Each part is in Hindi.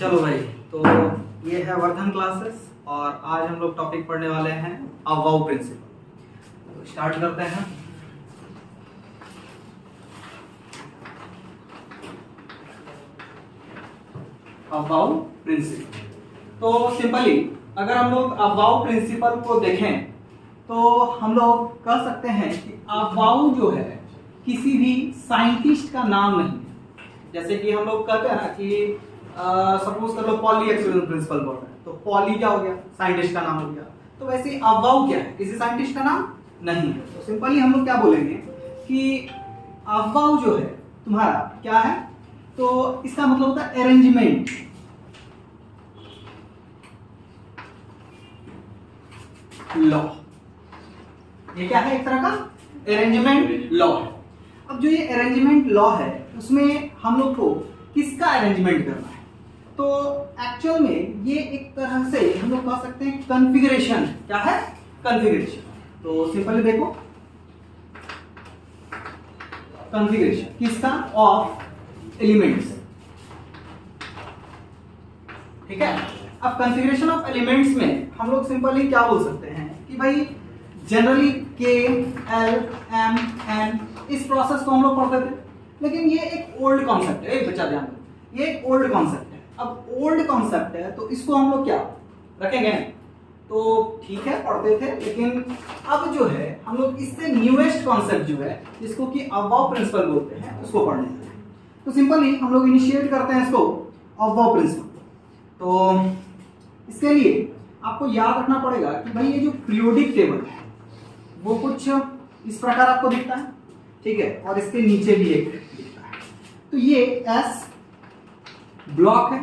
चलो भाई, तो ये है वर्धन क्लासेस और आज हम लोग टॉपिक पढ़ने वाले हैं अबाउ प्रिंसिपल। तो स्टार्ट करते हैं। अबाउ प्रिंसिपल, तो सिंपली अगर हम लोग अबाउ प्रिंसिपल को देखें तो हम लोग कह सकते हैं कि अबाउ जो है किसी भी साइंटिस्ट का नाम नहीं है। जैसे कि हम लोग कहते हैं ना कि सपोज कर लो पॉली एक्सपेरिमेंट प्रिंसिपल बोल रहे हैं, तो पॉली क्या हो गया, साइंटिस्ट का नाम हो गया। तो वैसे अबाउ क्या है, किसी साइंटिस्ट का नाम नहीं है। तो सिंपली हम लोग क्या बोलेंगे कि अबाउ जो है तुम्हारा क्या है, तो इसका मतलब होता है अरेंजमेंट। लॉ, ये क्या है, एक तरह का अरेंजमेंट लॉ है। अब जो ये अरेंजमेंट लॉ है उसमें हम लोग को किसका अरेंजमेंट करना है, तो एक्चुअल में ये एक तरह से हम लोग कह सकते हैं कॉन्फ़िगरेशन। क्या है, कॉन्फ़िगरेशन। तो सिंपली देखो, कॉन्फ़िगरेशन किसका, ऑफ एलिमेंट्स। ठीक है। अब कॉन्फ़िगरेशन ऑफ एलिमेंट्स में हम लोग सिंपली क्या बोल सकते हैं कि भाई जनरली के एल एम एन इस प्रोसेस को हम लोग पढ़ते थे, लेकिन ये एक ओल्ड कॉन्सेप्ट है। एक बच्चा ध्यान दो, ये एक ओल्ड कॉन्सेप्ट है। अब ओल्ड कॉन्सेप्ट है तो इसको हम लोग क्या रखेंगे, तो ठीक है पढ़ते थे, लेकिन अब जो है हम लोग इससे न्यूएस्ट कॉन्सेप्ट जो है जिसको कि अबाउ प्रिंसिपल बोलते हैं उसको पढ़ने लगे। तो सिंपली हम लोग इनिशिएट करते हैं इसको अबाउ प्रिंसिपल। तो इसके लिए आपको याद रखना पड़ेगा कि भाई ये जो पीरियोडिक टेबल है वो कुछ इस प्रकार आपको दिखता है, ठीक है, और इसके नीचे भी एक दिखता है। तो ये एस ब्लॉक है,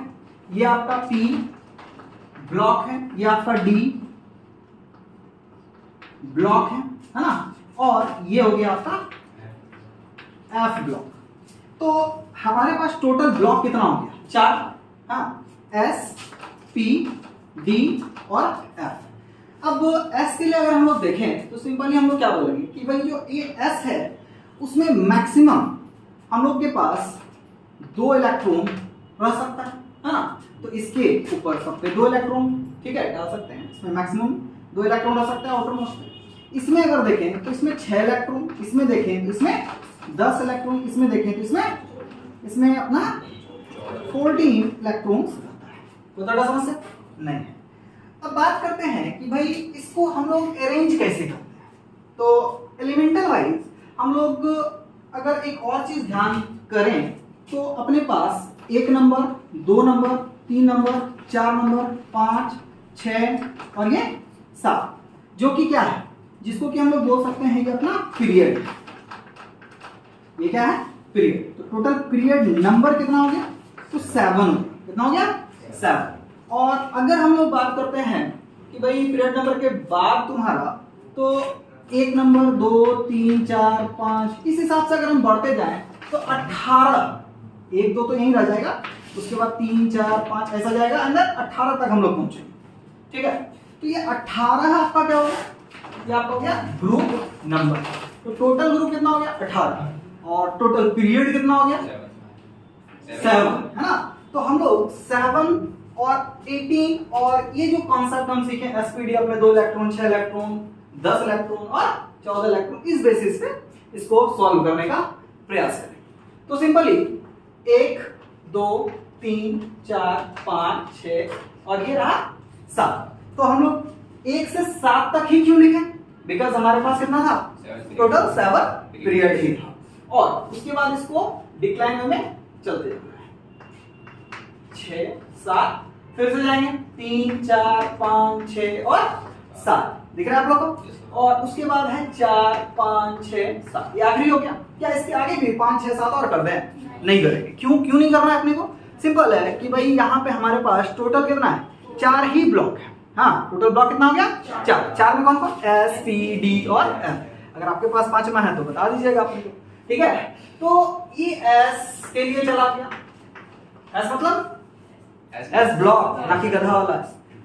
ये आपका पी ब्लॉक है, ये आपका डी ब्लॉक है ना, और ये हो गया आपका एफ ब्लॉक। तो हमारे पास टोटल ब्लॉक कितना हो गया, 4। हाँ, एस पी डी और एफ। अब एस के लिए अगर हम लोग देखें तो सिंपली हम लोग क्या बोलेंगे कि भाई जो ये एस है उसमें मैक्सिमम हम लोग के पास 2 इलेक्ट्रॉन रह सकता है ना। तो इसके ऊपर सब पे 2 इलेक्ट्रॉन, ठीक है, डाल सकते हैं। इसमें मैक्सिमम 2 इलेक्ट्रॉन रह सकता है आउटर मोस्ट में। इसमें अगर देखें तो इसमें 6 इलेक्ट्रॉन, इसमें देखें तो इसमें 10 इलेक्ट्रॉन, इसमें देखें तो इसमें अपना 14 इलेक्ट्रॉन्स रहता है। कोई बड़ा समस्या नहीं है। अब बात करते हैं कि भाई इसको हम लोग अरेंज कैसे करते हैं। तो एलिमेंटल वाइज हम लोग अगर एक और चीज ध्यान करें तो अपने पास 1 नंबर, 2 नंबर, 3 नंबर, 4 नंबर, 5, 6 और ये 7, जो कि क्या है, जिसको कि हम लोग बोल सकते हैं ये अपना पीरियड। ये क्या है, पीरियड। तो टोटल पीरियड नंबर कितना हो गया, तो 7 हो गया। कितना हो गया, 7। और अगर हम लोग बात करते हैं कि भाई पीरियड नंबर के बाद तुम्हारा, तो 1 नंबर, 2, 3, 4, 5 इस हिसाब से अगर हम बढ़ते जाएं तो 18, 1, 2 तो यहीं रह जाएगा, उसके बाद 3, 4, 5 ऐसा जाएगा, अंदर 18 तक हम लोग पहुंचेंगे। ठीक है। तो ये 18 आपका क्या हो गया, ये आपका हो गया ग्रुप नंबर। तो टोटल ग्रुप कितना हो गया, 18, और टोटल पीरियड कितना हो गया, 7, है ना। तो हम लोग 7 और 18 और ये जो कॉन्सेप्ट हम सीखे एसपीडीएफ में 2 इलेक्ट्रॉन, 6 इलेक्ट्रॉन, 10 इलेक्ट्रॉन और 14 इलेक्ट्रॉन, इस बेसिस पे इसको सॉल्व करने का प्रयास करें। तो सिंपली 1, 2, 3, 4, 5, 6 और ये रहा 7। तो हम लोग 1 से 7 तक ही क्यों लिखे, बिकॉज हमारे पास कितना था, टोटल 7 पीरियड ही था। और उसके बाद इसको डिक्लाइन में चलते जाना है। 6, 7 फिर से जाएंगे, 3, 4, 5, 6 और 7, दिख रहा है आप लोग को। और उसके बाद है 4, 5, 6, 7, ये आखिरी हो गया। क्या इसके आगे भी 5, 6, 7 और कर दें, नहीं करेंगे। क्यों नहीं करना है अपने को, सिंपल है कि भाई यहाँ पे हमारे पास टोटल कितना है, 4 ही ब्लॉक है। हाँ, टोटल ब्लॉक कितना हो गया, 4 में कौन कौन, एस पी डी और एफ। अगर आपके पास 5वां है तो बता दीजिएगा आपने को, ठीक है। तो ये एस के लिए चला गया, एस मतलब एस ब्लॉक, ना कि गधा वाला,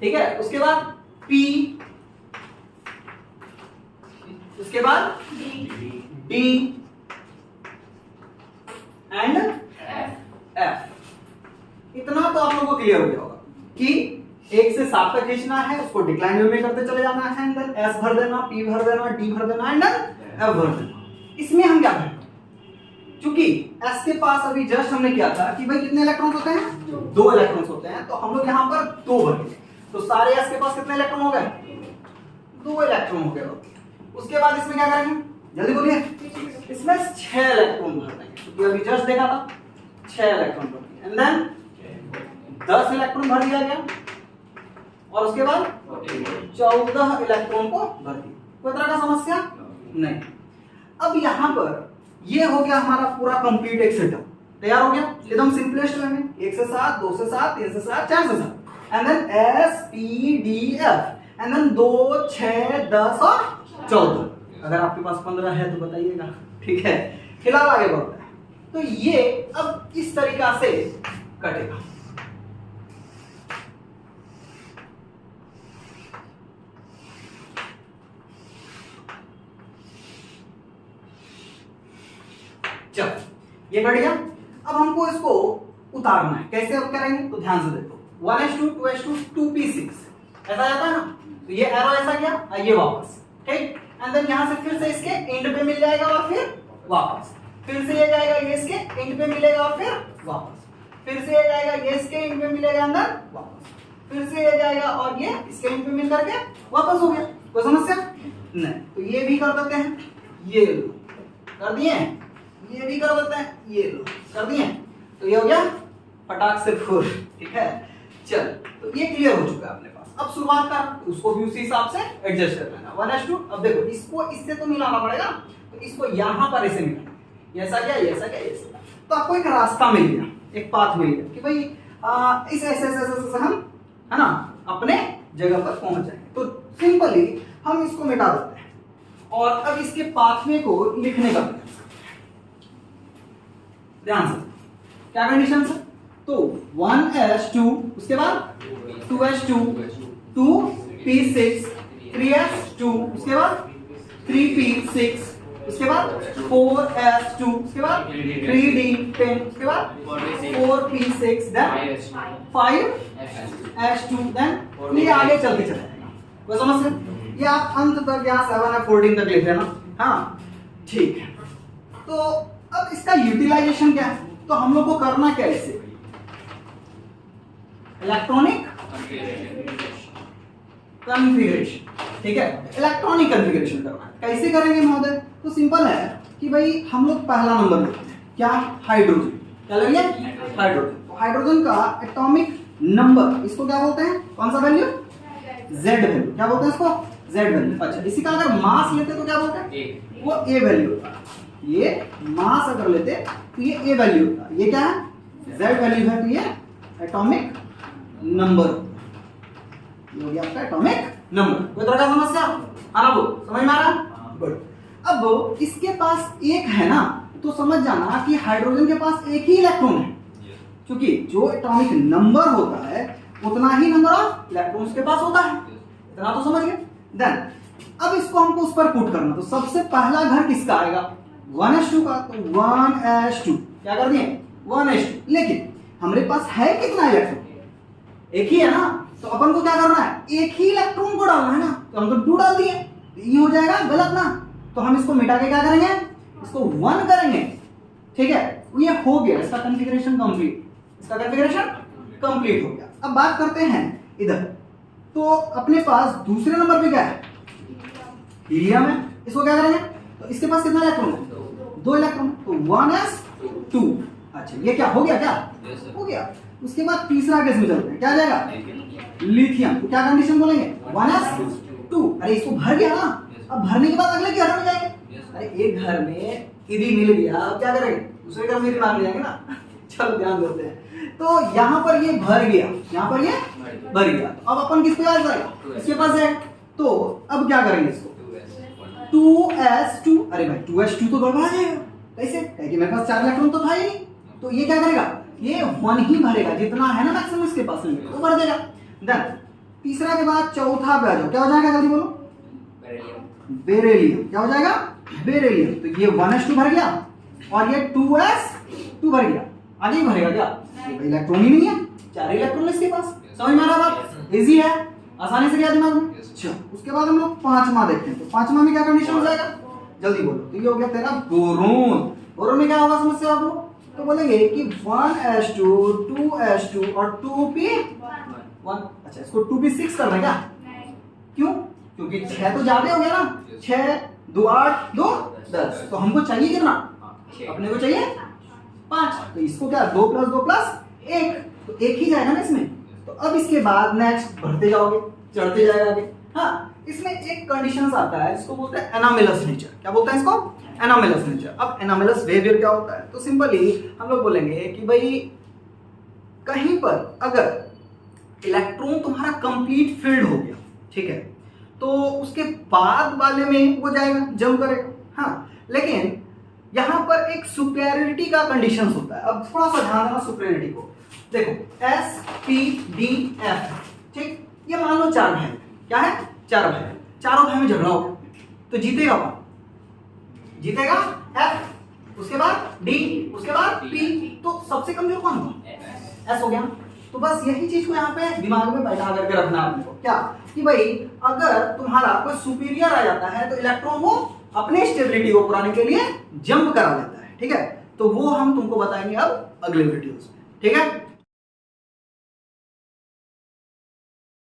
ठीक है। उसके बाद P, उसके बाद D एंड F। इतना तो आप लोगों को क्लियर हो गया होगा कि 1 से 7 तक खींचना है, उसको डिक्लाइन में करते चले जाना है, एंड देन S भर देना, P भर देना, D भर देना, एंड देन F भर देना। इसमें हम क्या करेंगे, क्योंकि S के पास अभी जस्ट हमने किया था कि भाई कितने इलेक्ट्रॉन्स होते हैं, 2 इलेक्ट्रॉन्स होते हैं, तो हम लोग यहाँ पर 2 भरेंगे, तो सारे S के पास कितने इलेक्ट्रॉन हो गए, 2 इलेक्ट्रॉन हो गए। उसके बाद इसमें क्या करेंगे, जल्दी बोलिए, इसमें 6 इलेक्ट्रॉन भर देंगे, क्योंकि अभी जस्ट देखा था 6 इलेक्ट्रॉन भर दिए, एंड देन 10 इलेक्ट्रॉन भर दिया गया, और उसके बाद 14 इलेक्ट्रॉन को भर दिया। कोई तरह का समस्या नहीं। अब यहां पर ये हो गया हमारा पूरा कंप्लीट एक सेटअप तैयार हो गया एकदम सिंपलेस्ट वे में, 1 से 7, 2 से 7, 3 से 7, 4 से 7, and then S P D F, and then 2, 6, 10 और 14। अगर आपके पास 15 है तो बताइएगा, ठीक है। फिलहाल आगे बढ़ते हैं। तो ये अब इस तरीका से कटेगा। चल ये कट गया। अब हमको इसको उतारना है, कैसे अब करेंगे तो ध्यान से देखो, 1s2 2s2 2p6 ऐसा जाता है ना, तो ये एरो ऐसा गया, ये वापस, ठीक, एंड देन यहां से फिर से इसके एंड पे मिल जाएगा और फिर वापस, फिर से ये जाएगा, ये इसके एंड पे मिलेगा और फिर वापस, फिर से ये जाएगा, ये इसके एंड पे मिलेगा अंदर वापस, फिर से ये जाएगा और ये इसके एंड पे मिल करके वापस हो गया। कोई समस्या नहीं। तो ये भी कर देते हैं, ये लो कर दिए, ये भी कर देते हैं, ये लो कर दिए, तो ये हो गया फटाक से फुर, ठीक है। चल तो ये क्लियर हो चुका है अपने पास। अब शुरुआत कर, उसको भी उसी हिसाब से एडजस्ट कर लेना, 1s2। अब देखो इसको इससे तो मिलाना पड़ेगा, तो इसको यहां पर ऐसे मिलाएंगे, ऐसा क्या, ऐसा क्या, ऐसा। तो आपको एक रास्ता मिल गया, एक पाथ मिल गया कि भाई इस ऐसे हम है ना अपने जगह पर पहुंच जाएंगे। तो सिंपली हम इसको मिटा देते हैं और अब इसके पाथवे को लिखने का प्रयास करते हैं। ध्यान से क्या कंडीशन है, तो 1s2, उसके बाद 2s2, 2p6, 3s2, उसके बाद 3p6, उसके बाद 4s2, उसके बाद 3d10, उसके बाद 4p6, देन 5s2, देन ये आगे चलते चले जाएगा। कोई समस्या, ये आप अंत तक यहाँ 7 या 14 तक लिख लेना, हाँ ठीक है। तो अब इसका यूटिलाइजेशन क्या है, तो हम लोग को करना क्या है, इसे इलेक्ट्रॉनिक कॉन्फ़िगरेशन, ठीक है, इलेक्ट्रॉनिक कॉन्फ़िगरेशन करना है। कैसे करेंगे महोदय, तो सिंपल है कि भाई हम लोग पहला नंबर लेते हैं, क्या, हाइड्रोजन, क्या लेंगे, हाइड्रोजन। तो हाइड्रोजन का एटॉमिक नंबर इसको क्या बोलते हैं, कौन सा वैल्यू, Z वैल्यू, क्या बोलते हैं इसको, Z वैल्यू। अच्छा, इसी का अगर मास लेते तो क्या बोलते हैं, वो A वैल्यू होता है। ये मास अगर लेते तो ये A वैल्यू होता है, ये क्या है, Z वैल्यू है, तो ये एटॉमिक नंबर, ये हो गया आपका एटॉमिक नंबर। कोई तरह का समस्या आना, वो समझ में आ रहा, गुड। अब इसके पास एक है ना, तो समझ जाना कि हाइड्रोजन के पास एक ही इलेक्ट्रॉन है, क्योंकि जो एटॉमिक नंबर होता है उतना ही नंबर ऑफ इलेक्ट्रॉन्स के पास होता है, इतना तो समझ गए। देन अब इसको हमको उस पर पुट करना, तो सबसे पहला घर किसका आएगा, 1s2 का, तो 1s2 क्या कर दिए, 1s2। लेकिन हमारे पास है कितना इलेक्ट्रॉन, एक ही है ना, तो अपन को क्या करना है, एक ही इलेक्ट्रॉन को डालना है ना, तो हम तो 2 डाल दिए, ये हो जाएगा गलत ना, तो हम इसको मिटा के क्या करेंगे, इसको 1 करेंगे, ठीक है। ये हो गया इसका कॉन्फ़िगरेशन कंप्लीट, इसका कॉन्फ़िगरेशन कंप्लीट हो गया। अब बात करते हैं इधर, तो अपने पास दूसरे नंबर पे क्या है, हीलियम है, इसको क्या करेंगे, तो इसके पास कितना इलेक्ट्रॉन है, 2 इलेक्ट्रॉन, तो 1s2। अच्छा ये क्या हो गया, क्या हो गया। उसके बाद तीसरा केस में चलते हैं, क्या जाएगा, लिथियम, तो क्या कंडीशन बोलेंगे, 1s2। अरे इसको भर गया ना, अब भरने के बाद अगले घर में जाएंगे, अरे एक घर में यदि मिल गया, अब क्या करेंगे, दूसरे घर में मार जाएंगे ना। चलो ध्यान देते हैं, तो यहाँ पर ये भर गया, यहाँ पर ये भर गया, तो अब अपन किसको याद करेगा, इसके पास है, तो अब क्या करेंगे इसको, 2s2। अरे भाई 2s2 तो गड़बड़ा जाएगा, कैसे, क्योंकि मेरे पास 4 इलेक्ट्रॉन तो था ही नहीं, तो ये क्या करेगा, ये 1 ही भरेगा, जितना है ना मैक्सिमम इसके पास में वो भर देगा। देन तीसरा के बाद चौथा पे आ जाओ, क्या हो जाएगा जल्दी बोलो, बेरिलियम, क्या हो जाएगा, बेरिलियम। तो ये 1s2 भर गया और ये 2s2 भर गया, आगे ही भरेगा क्या, इलेक्ट्रॉन ही नहीं है, 4 इलेक्ट्रॉन इसके पास। समझ में आ रहा बात? इजी है, आसानी से गया दिमाग में। चलो उसके बाद हम लोग पांचवा देखते हैं। तो पांचवा में क्या कंडीशन हो जाएगा, जल्दी बोलो। तो ये हो गया तेरा बोरोन। बोरोन में क्या होगा समझ आप लोग? तो बोलेंगे कि 1s2 2s2 और 2p1। अच्छा इसको 2p6 करना है क्या? क्यों? क्योंकि 6 तो ज्यादा हो गया ना, 6 2 8 2 10, तो हमको चाहिए कितना? अपने को चाहिए 5। तो इसको क्या 2 + 2 + 1, तो 1 ही जाएगा ना इसमें। तो अब इसके बाद नेक्स्ट बढ़ते जाओगे, चढ़ते जाएगा आगे। हाँ इसमें एक कंडीशंस आता है जिसको बोलते हैं एनामेलस नेचर। क्या बोलते हैं इसको? Anomalous nature. अब एनामेलस बिहेवियर क्या होता है? तो सिंपली हम लोग बोलेंगे कि भाई कहीं पर अगर इलेक्ट्रॉन तुम्हारा कंप्लीट फिल्ड हो गया, ठीक है, तो उसके बाद वाले में वो जाएगा, जंप करेगा। हाँ लेकिन यहां पर एक सुपेरियरिटी का कंडीशंस होता है। अब थोड़ा सा ध्यान देना सुपेरियरिटी को। देखो S P D F, ठीक, ये मान लो 4 भाई। क्या है? 4 भाई। चारों भाई में झगड़ा हो गया, तो जीतेगा कौन? जीतेगा F, उसके बाद D, उसके बाद P, तो सबसे कमजोर कौन होगा? S हो गया। तो बस यही चीज को यहाँ पे दिमाग में बैठा करके रखना आपको। क्या कि भाई अगर तुम्हारा कोई सुपीरियर आ जाता है तो इलेक्ट्रॉन वो अपने स्टेबिलिटी को पुराने के लिए जंप करा देता है, ठीक है। तो वो हम तुमको बताएंगे अब अगले वीडियोस में, ठीक है।